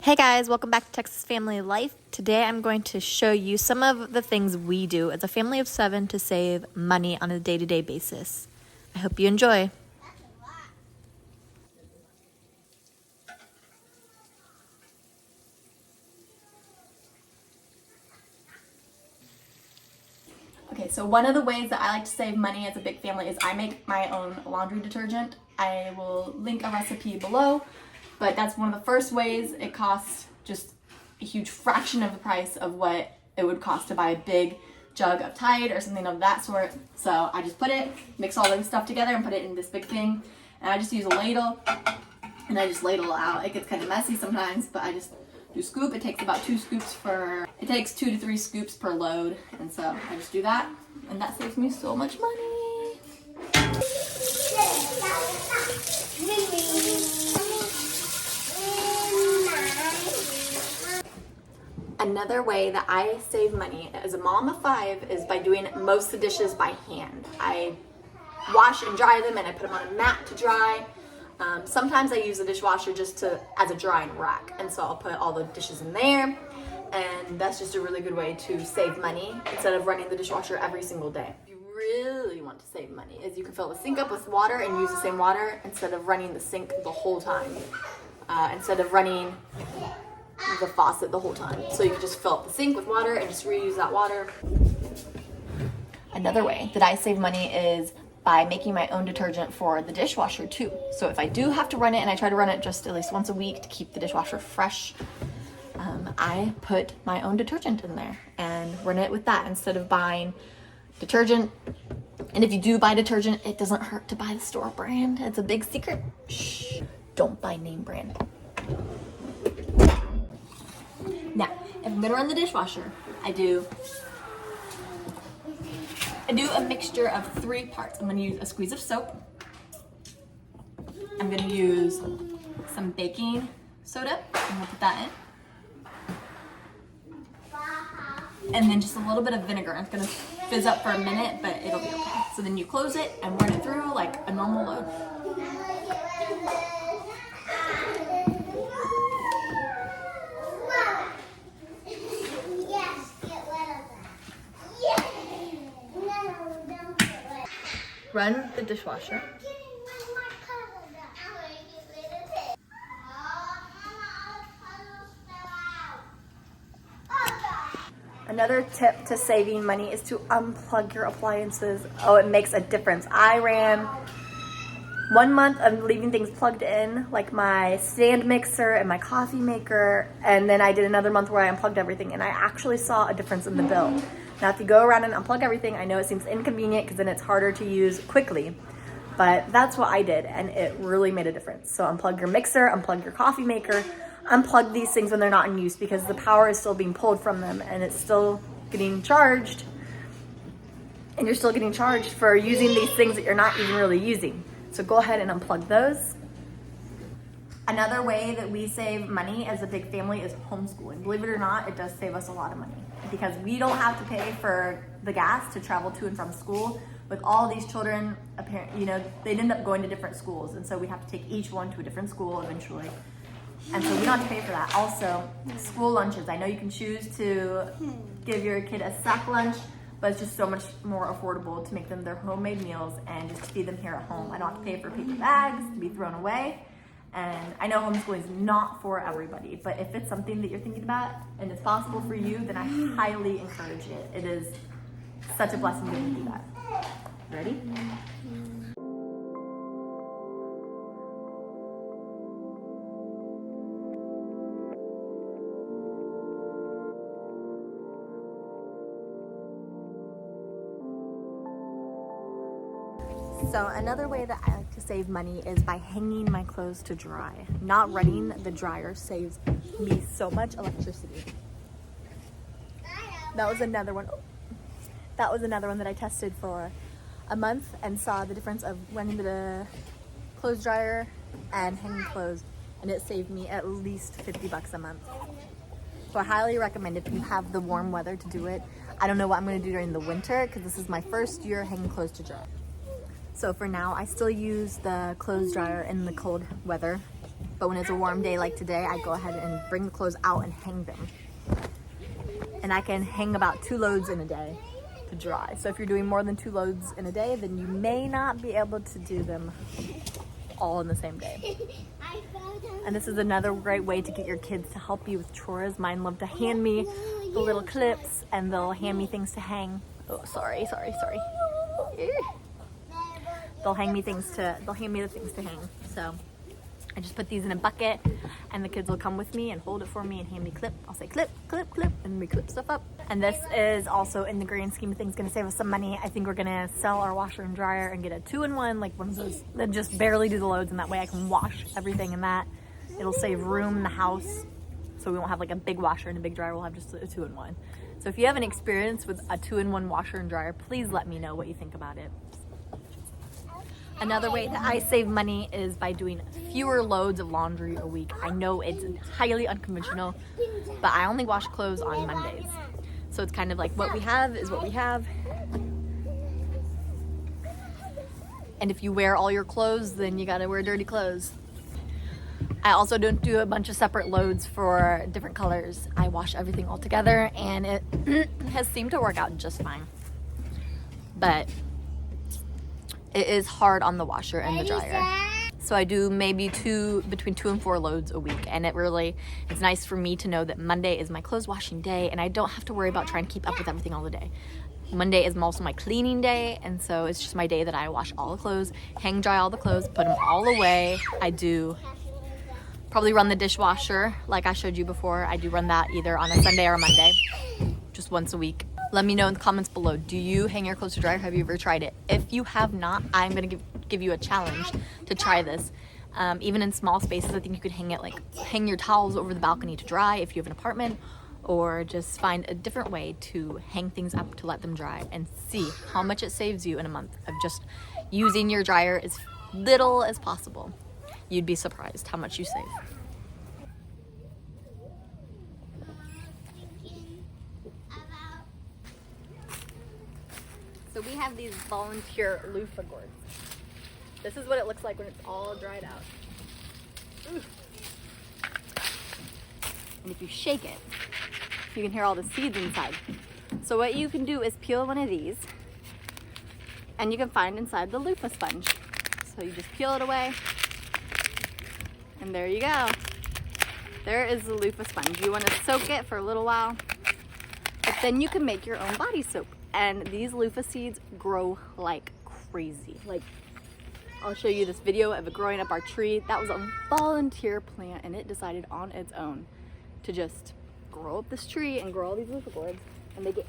Hey guys, welcome back to Texas Family Life. Today I'm going to show you some of the things we do as a family of 7 to save money on a day-to-day basis. I hope you enjoy. Okay, so one of the ways that I like to save money as a big family is I make my own laundry detergent. I will link a recipe below, but that's one of the first ways. It costs just a huge fraction of the price of what it would cost to buy a big jug of Tide or something of that sort. So I just mix all the stuff together and put it in this big thing. And I just use a ladle and I just ladle out. It gets kind of messy sometimes, but I just do scoop. It takes about 2 to 3 scoops per load. And so I just do that and that saves me so much money. Another way that I save money as a mom of 5 is by doing most of the dishes by hand. I wash and dry them and I put them on a mat to dry. Sometimes I use the dishwasher just as a drying rack, and so I'll put all the dishes in there, and that's just a really good way to save money instead of running the dishwasher every single day. If you really want to save money, is you can fill the sink up with water and use the same water instead of running the sink the whole time, instead of running the faucet the whole time. So you can just fill up the sink with water and just reuse that water. Another way that I save money is by making my own detergent for the dishwasher too. So if I do have to run it, and I try to run it just at least once a week to keep the dishwasher fresh, I put my own detergent in there and run it with that instead of buying detergent. And if you do buy detergent, it doesn't hurt to buy the store brand. It's a big secret. Shh, don't buy name brand. Now, if I'm gonna run the dishwasher, I do a mixture of 3 parts. I'm gonna use a squeeze of soap. I'm gonna use some baking soda. I'm gonna put that in. And then just a little bit of vinegar. It's gonna fizz up for a minute, but it'll be okay. So then you close it and run it through like a normal load. Run the dishwasher. Another tip to saving money is to unplug your appliances. Oh, it makes a difference. I ran 1 month of leaving things plugged in, like my stand mixer and my coffee maker, and then I did another month where I unplugged everything, and I actually saw a difference in the bill. Now, if you go around and unplug everything, I know it seems inconvenient because then it's harder to use quickly, but that's what I did, and it really made a difference. So unplug your mixer, unplug your coffee maker, unplug these things when they're not in use because the power is still being pulled from them and it's still getting charged, and you're still getting charged for using these things that you're not even really using. So go ahead and unplug those. Another way that we save money as a big family is homeschooling. Believe it or not, it does save us a lot of money because we don't have to pay for the gas to travel to and from school. With all these children, they'd end up going to different schools, and so we have to take each one to a different school eventually. And so we don't have to pay for that. Also, school lunches. I know you can choose to give your kid a sack lunch, but it's just so much more affordable to make them their homemade meals and just feed them here at home. I don't have to pay for paper bags to be thrown away. And I know homeschooling is not for everybody, but if it's something that you're thinking about and it's possible for you, then I highly encourage it. It is such a blessing to be able to do that. Ready? So another way that I like to save money is by hanging my clothes to dry. Not running the dryer saves me so much electricity. That was another one that I tested for a month and saw the difference of running the clothes dryer and hanging clothes, and it saved me at least $50 a month. So I highly recommend it if you have the warm weather to do it. I don't know what I'm going to do during the winter because this is my first year hanging clothes to dry. So for now, I still use the clothes dryer in the cold weather But when it's a warm day like today, I go ahead and bring the clothes out and hang them. And I can hang about 2 loads in a day to dry. So if you're doing more than 2 loads in a day, then you may not be able to do them all in the same day. And this is another great way to get your kids to help you with chores. Mine love to hand me the little clips, and they'll hand me things to hang. Oh, sorry. They'll hand me the things to hang. So I just put these in a bucket, and the kids will come with me and hold it for me and hand me clip. I'll say clip, clip, clip, and we clip stuff up. And this is also, in the grand scheme of things, gonna save us some money. I think we're gonna sell our washer and dryer and get a 2-in-1, like one of those that just barely do the loads, and that way I can wash everything in that. It'll save room in the house, so we won't have like a big washer and a big dryer. We'll have just a 2-in-1. So if you have an experience with a 2-in-1 washer and dryer, please let me know what you think about it. Another way that I save money is by doing fewer loads of laundry a week. I know it's highly unconventional, but I only wash clothes on Mondays. So it's kind of like what we have is what we have. And if you wear all your clothes, then you gotta wear dirty clothes. I also don't do a bunch of separate loads for different colors. I wash everything all together, and it has seemed to work out just fine. But it is hard on the washer and the dryer. So I do maybe between 2 and 4 loads a week, and it's nice for me to know that Monday is my clothes washing day, and I don't have to worry about trying to keep up with everything all the day. Monday is also my cleaning day, and so it's just my day that I wash all the clothes, hang dry all the clothes, put them all away. I do probably run the dishwasher like I showed you before. I do run that either on a Sunday or a Monday, just once a week. Let me know in the comments below, do you hang your clothes to dry? Have you ever tried it? If you have not, I'm gonna give you a challenge to try this. Even in small spaces, I think you could hang your towels over the balcony to dry if you have an apartment, or just find a different way to hang things up to let them dry, and see how much it saves you in a month of just using your dryer as little as possible. You'd be surprised how much you save. So we have these volunteer loofah gourds. This is what it looks like when it's all dried out. Ooh. And if you shake it, you can hear all the seeds inside. So what you can do is peel one of these, and you can find inside the loofah sponge. So you just peel it away, and there you go. There is the loofah sponge. You want to soak it for a little while, but then you can make your own body soap. And these loofah seeds grow like crazy. Like, I'll show you this video of it growing up our tree. That was a volunteer plant, and it decided on its own to just grow up this tree and grow all these loofah gourds, and they get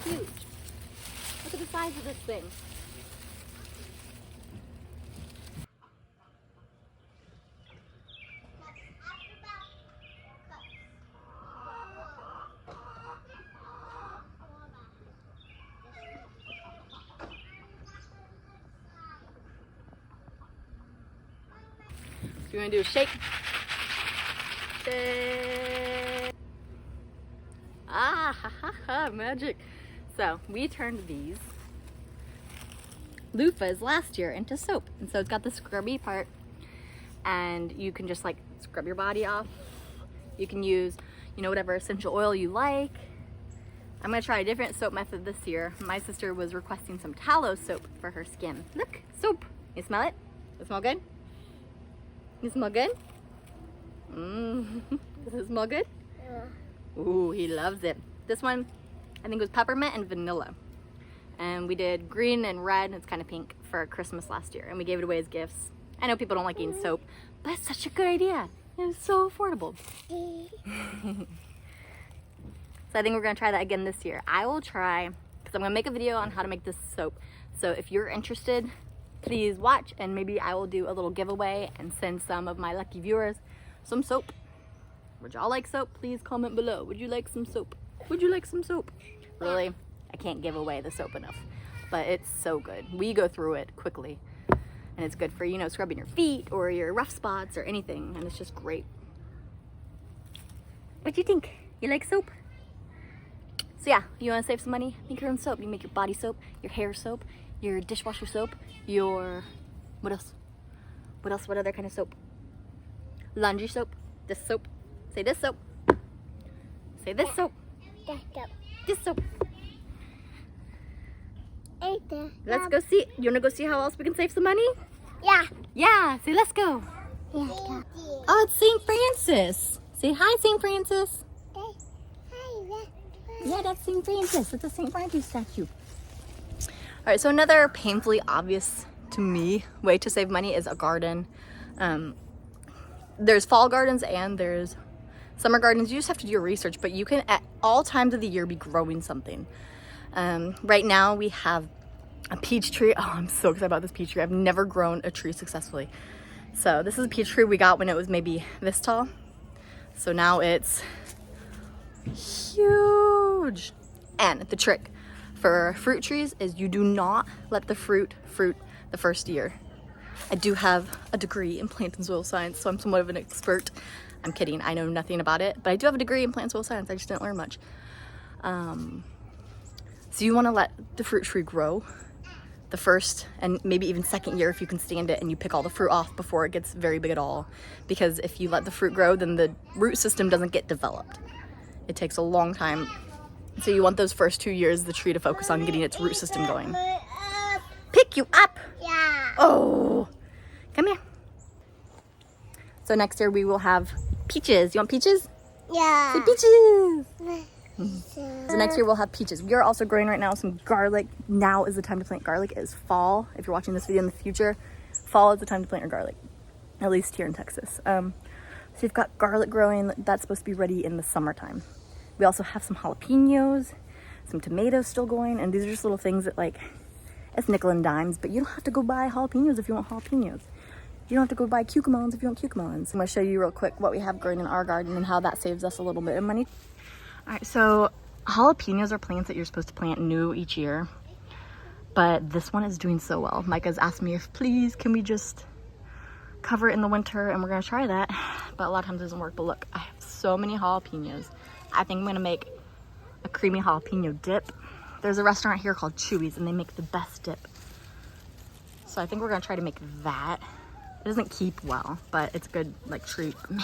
huge. Look at the size of this thing. So you want to do a shake? Shake. Ah, ha, ha, ha, magic. So we turned these loofahs last year into soap. And so it's got the scrubby part, and you can just like scrub your body off. You can use, whatever essential oil you like. I'm gonna try a different soap method this year. My sister was requesting some tallow soap for her skin. Look, soap. You smell it? Does it smell good? You smell good? Does it smell good? Yeah. Ooh, he loves it. This one, I think, was peppermint and vanilla. And we did green and red, it's kind of pink, for Christmas last year. And we gave it away as gifts. I know people don't like eating soap, but it's such a good idea. It was so affordable. So I think we're gonna try that again this year. I will try, because I'm gonna make a video on how to make this soap. So if you're interested, please watch, and maybe I will do a little giveaway and send some of my lucky viewers some soap. Would y'all like soap? Please comment below. Would you like some soap? Would you like some soap? Really, I can't give away the soap enough, but it's so good. We go through it quickly, and it's good for, scrubbing your feet or your rough spots or anything, and it's just great. What do you think? You like soap? So yeah, you want to save some money? Make your own soap. You make your body soap, your hair soap, your dishwasher soap, your, what else? What other kind of soap? Laundry soap. This soap. Say this soap. Say this soap. This soap. Let's go see. You wanna go see how else we can save some money? Yeah. Yeah. Say let's go. Yeah. Oh, it's St. Francis. Say hi, St. Francis. Yeah, that's St. Francis. It's a St. Francis statue. All right, so another painfully obvious to me way to save money is a garden. There's fall gardens and there's summer gardens. You just have to do your research, but you can at all times of the year be growing something. Right now we have a peach tree. Oh, I'm so excited about this peach tree. I've never grown a tree successfully. So this is a peach tree we got when it was maybe this tall. So now it's huge. And the trick for fruit trees is you do not let the fruit the first year. I do have a degree in plant and soil science, so I'm somewhat of an expert. I'm kidding, I know nothing about it, but I do have a degree in plant and soil science. I just didn't learn much. So you want to let the fruit tree grow the first and maybe even second year if you can stand it, and you pick all the fruit off before it gets very big at all. Because if you let the fruit grow, then the root system doesn't get developed. It takes a long time. So you want those first 2 years the tree to focus on getting its root system going. Pick you up! Yeah. Oh! Come here. So next year we will have peaches. You want peaches? Yeah. Say peaches! So next year we'll have peaches. We are also growing right now some garlic. Now is the time to plant garlic. It is fall. If you're watching this video in the future, fall is the time to plant your garlic. At least here in Texas. So you've got garlic growing. That's supposed to be ready in the summertime. We also have some jalapenos, some tomatoes still going, and these are just little things that, like, it's nickel and dimes, but you don't have to go buy jalapenos if you want jalapenos. You don't have to go buy cucamelons if you want cucamelons. I'm gonna show you real quick what we have growing in our garden and how that saves us a little bit of money. All right, so jalapenos are plants that you're supposed to plant new each year, but this one is doing so well. Micah's asked me if, please, can we just cover it in the winter, and we're gonna try that, but a lot of times it doesn't work. But look, I have so many jalapenos. I think I'm gonna make a creamy jalapeno dip. There's a restaurant here called Chewy's, and they make the best dip. So I think we're gonna try to make that. It doesn't keep well, but it's a good, like, treat. Man,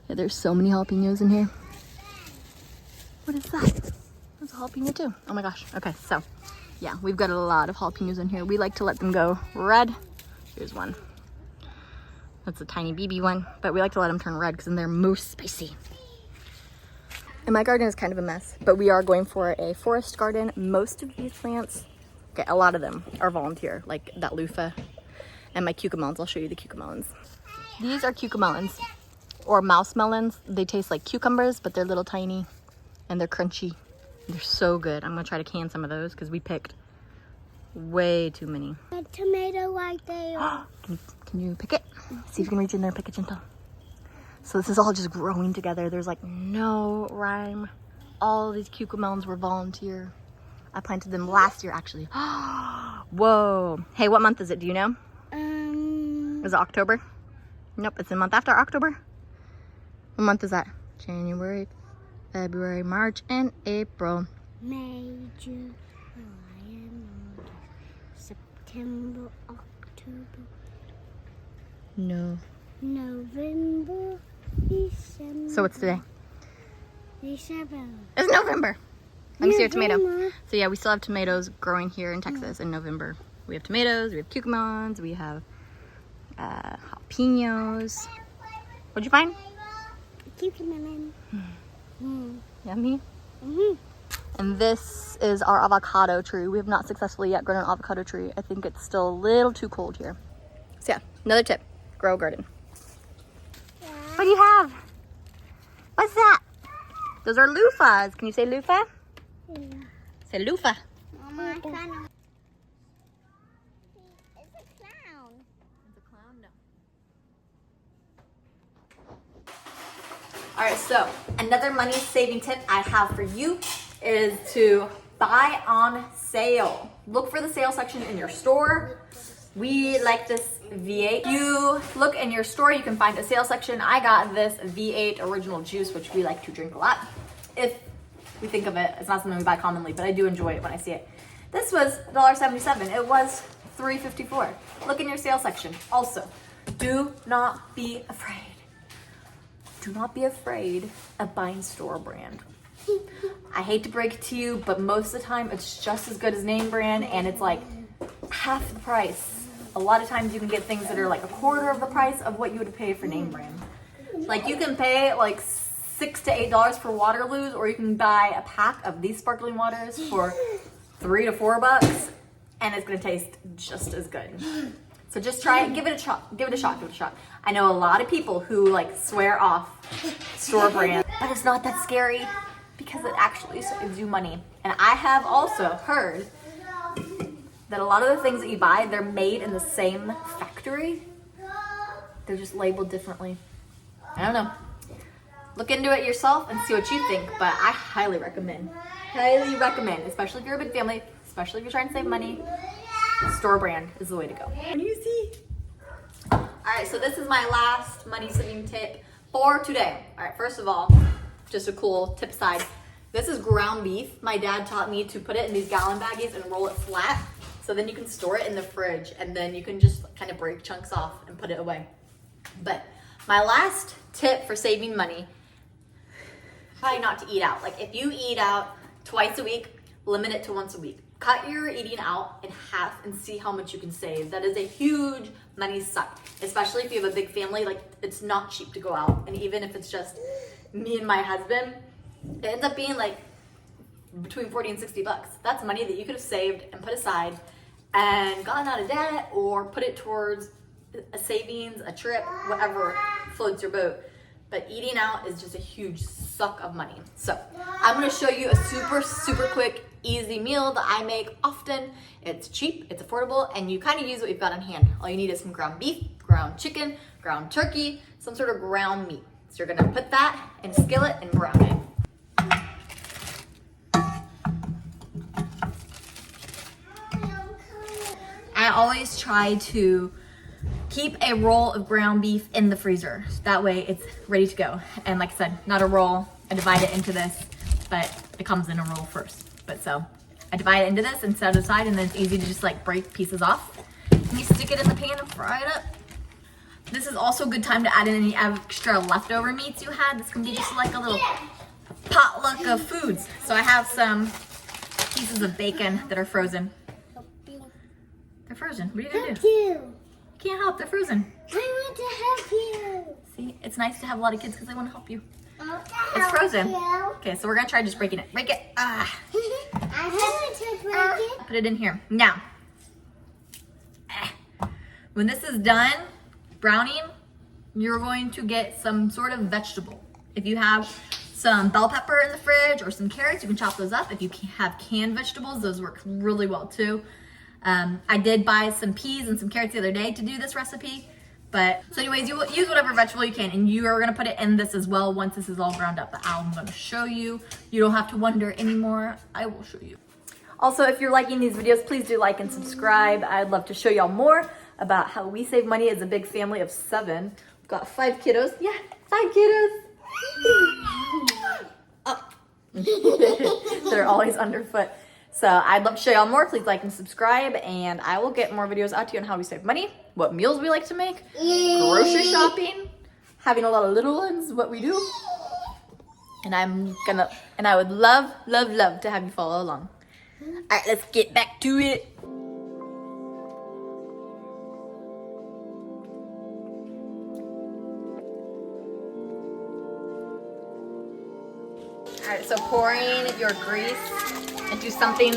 yeah, there's so many jalapenos in here. What is that? That's a jalapeno too. Oh my gosh. Okay, so yeah, we've got a lot of jalapenos in here. We like to let them go red. Here's one. That's a tiny BB one, but we like to let them turn red because then they're most spicy. And my garden is kind of a mess, but we are going for a forest garden. Most of these plants, okay, a lot of them are volunteer, like that loofah and my cucamelons. I'll show you the cucamelons. These are cucamelons or mouse melons. They taste like cucumbers, but they're little tiny and they're crunchy. They're so good. I'm gonna try to can some of those because we picked way too many. A tomato right there. Can you pick it? See if you can reach in there and pick it gentle. So this is all just growing together. There's like no rhyme. All these cucamelons were volunteer. I planted them last year, actually. Whoa. Hey, what month is it? Do you know? Is it October? Nope, it's a month after October. What month is that? January, February, March, and April. May, June, July, and August, September, October. No. November, December. So what's today? December. It's November. Let me see your tomato. November. So yeah, we still have tomatoes growing here in Texas in November. We have tomatoes, we have cucamelons, we have jalapenos. What'd you find? Cucumber. Yummy. Mm-hmm. And this is our avocado tree. We have not successfully yet grown an avocado tree. I think it's still a little too cold here. So yeah, another tip, grow a garden. Yeah. What do you have? What's that? Those are loofahs. Can you say loofah? Yeah. Say loofah. Mama, I kind of... It's a clown. It's a clown? No. All right, so another money saving tip I have for you is to buy on sale. Look for the sale section in your store. We like this V8. You look in your store, you can find a sale section. I got this V8 original juice, which we like to drink a lot. If we think of it, it's not something we buy commonly, but I do enjoy it when I see it. This was $1.77. It was $3.54. Look in your sale section. Also, do not be afraid do not be afraid of buying store brand. I hate to break it to you, but most of the time it's just as good as name brand, and it's like half the price. A lot of times you can get things that are like a quarter of the price of what you would pay for name brand. Like you can pay like $6 to $8 for Waterloos, or you can buy a pack of these sparkling waters for $3 to $4, and it's gonna taste just as good. So just try it, give it a shot, give it a shot, give it a shot. I know a lot of people who like swear off store brand, but it's not that scary because it actually saves you money. And I have also heard that a lot of the things that you buy, they're made in the same factory. They're just labeled differently. I don't know. Look into it yourself and see what you think, but I highly recommend, especially if you're a big family, especially if you're trying to save money, store brand is the way to go. Can you see? All right, so this is my last money saving tip for today. All right, first of all, just a cool tip aside. This is ground beef. My dad taught me to put it in these gallon baggies and roll it flat. So then you can store it in the fridge, and then you can just kind of break chunks off and put it away. But my last tip for saving money, try not to eat out. Like if you eat out twice a week, limit it to once a week. Cut your eating out in half and see how much you can save. That is a huge money suck, especially if you have a big family. Like it's not cheap to go out. And even if it's just me and my husband, it ends up being like between 40 and 60 bucks. That's money that you could have saved and put aside and gotten out of debt, or put it towards a savings, a trip, whatever floats your boat. But eating out is just a huge suck of money. So I'm gonna show you a super quick, easy meal that I make often. It's cheap, it's affordable, and you kind of use what you've got on hand. All you need is some ground beef, ground chicken, ground turkey, some sort of ground meat. So you're gonna put that in a skillet and brown it. I always try to keep a roll of ground beef in the freezer. That way it's ready to go. And like I said, not a roll. I divide it into this, but it comes in a roll first. But so I divide it into this and set it aside, and then it's easy to just like break pieces off. And you stick it in the pan and fry it up. This is also a good time to add in any extra leftover meats you had. This can be just like a little potluck of foods. So I have some pieces of bacon that are frozen. They're frozen. What are you gonna do? You. Can't help, they're frozen. I want to help you. See, it's nice to have a lot of kids because they want to help you. I want to It's help frozen. you. Okay, so we're gonna try just breaking it. Break it. I want to break it. Put it in here. Now, when this is done browning, you're going to get some sort of vegetable. If you have some bell pepper in the fridge or some carrots, you can chop those up. If you have canned vegetables, those work really well too. I did buy some peas and some carrots the other day to do this recipe. But so anyways, you will use whatever vegetable you can, and you are gonna put it in this as well once this is all ground up. But I'm gonna show you. You don't have to wonder anymore. I will show you. Also, if you're liking these videos, please do like and subscribe. I'd love to show y'all more about how we save money as a big family of 7. We've got 5 kiddos. Yeah, 5 kiddos. Oh. They're always underfoot. So I'd love to show y'all more. Please like and subscribe, and I will get more videos out to you on how we save money, what meals we like to make, grocery shopping, having a lot of little ones, what we do. And I would love to have you follow along. All right, let's get back to it. All right, so pouring your grease into something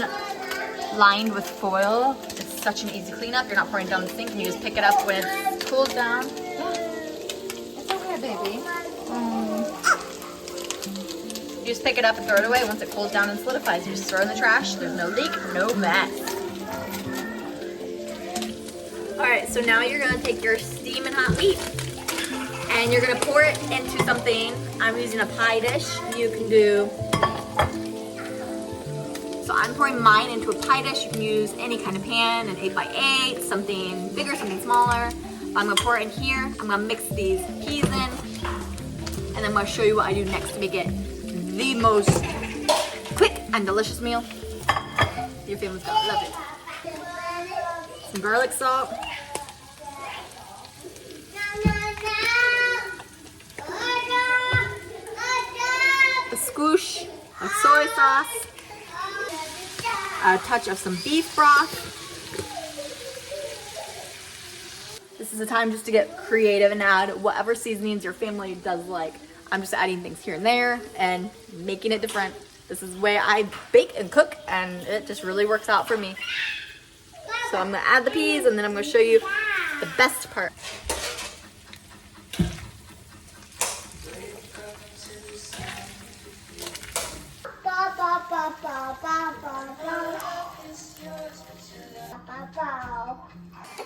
lined with foil is such an easy cleanup. You're not pouring it down the sink, and you just pick it up when it cools down. Yeah. It's okay, baby. You just pick it up and throw it away. Once it cools down and solidifies, you just throw it in the trash. There's no leak, no mess. All right, so now you're gonna take your steaming hot meat and you're gonna pour it into something. I'm using a pie dish. You can do, so I'm pouring mine into a pie dish. You can use any kind of pan, an 8x8, something bigger, something smaller. But I'm gonna pour it in here. I'm gonna mix these peas in, and then I'm gonna show you what I do next to make it the most quick and delicious meal. Your family's gonna love it. Some garlic salt. a squish of soy sauce, a touch of some beef broth. This is the time just to get creative and add whatever seasonings your family does like. I'm just adding things here and there and making it different. This is the way I bake and cook, and it just really works out for me. So I'm gonna add the peas, and then I'm gonna show you the best part.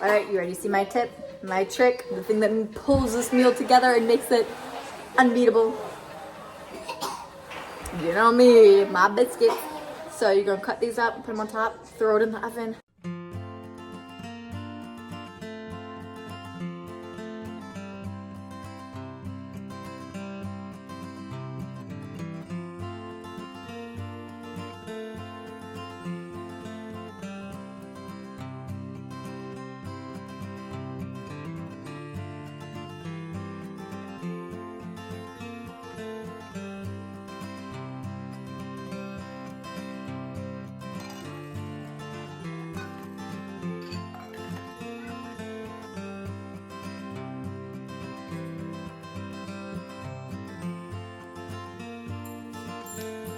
All right, you ready to see my tip, my trick, the thing that pulls this meal together and makes it unbeatable? You know me, my biscuits. So you're gonna cut these up, put them on top, throw it in the oven.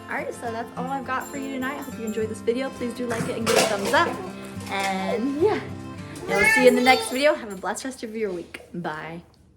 Alright, so that's all I've got for you tonight. I hope you enjoyed this video. Please do like it and give it a thumbs up. And yeah, and we'll see you in the next video. Have a blessed rest of your week. Bye.